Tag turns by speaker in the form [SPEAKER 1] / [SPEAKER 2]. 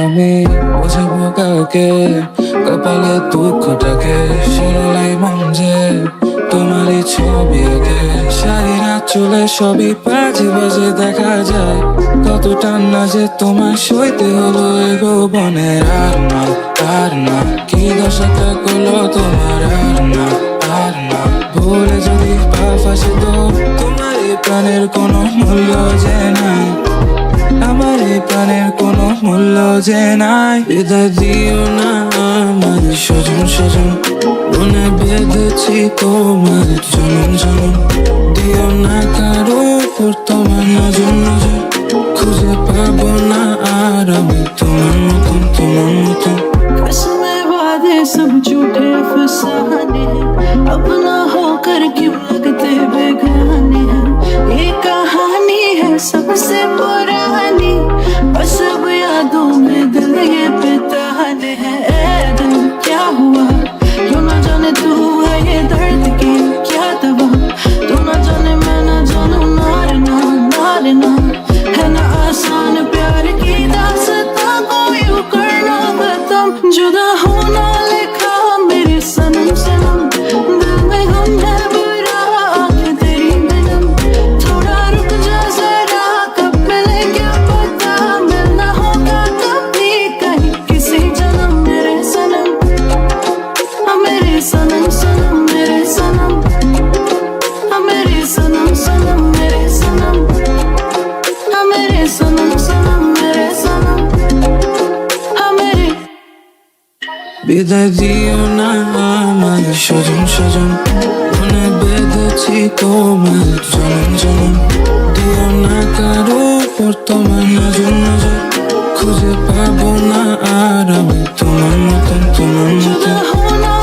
[SPEAKER 1] আমি বোঝাবো কাউকে কপালে দুঃখটাকে সরলাই মন যে তোমারই ছবি আগে সারি রাত চলে সবই বাজে বাজে দেখা যায় কত টান্না যে তোমার সইতে হলো এগো বনের আর না কি দশাটা করলো তোমার আর না ভুলে যদি পা ফাঁসে তো তোমার এই প্রাণের কোনো মূল্য যে নাই আমার এই প্রাণের কোনো মূল্য যে নাই বিদায় দিও না আমার সজন মনে বেঁধেছি তোমার জনম দিও না কারো উপর তোমার নজর খুঁজে পাবো না আর আমি তোমার মতন
[SPEAKER 2] कसमें वादे सब झूठे अफसाने हैं अपना होकर क्यों लगते बेगाने हैं ये कहानी है सबसे पुरानी बस अब यादों में दिल ये बेताने हैं ए दिल क्या हुआ क्यों ना जाने तू है ये दर्द की क्या दवा तू ना जाने मैं ना जानू नार ना है ना आसान प्यार की दास्तां को यूं करना खत्म जुदा होना लिखा मेरे सनम दिल में गम है बुरा आंखें तेरी बिनम थोड़ा रुक जा जरा कब मिले क्या पता मिलना होगा कभी कहीं किसी जन्म मेरे सनम मेरे सनम मेरे सनम मेरे सनम मेरे सनम मेरे सनम मेरे सनम मेरे
[SPEAKER 1] বিদায় দিও না আমার সজন মনে বেঁধেছি তোমার জনম দিও না কারো উপর তোমার নজর খুঁজে পাবো না আর আমি তোমার মতন
[SPEAKER 2] जुदा होना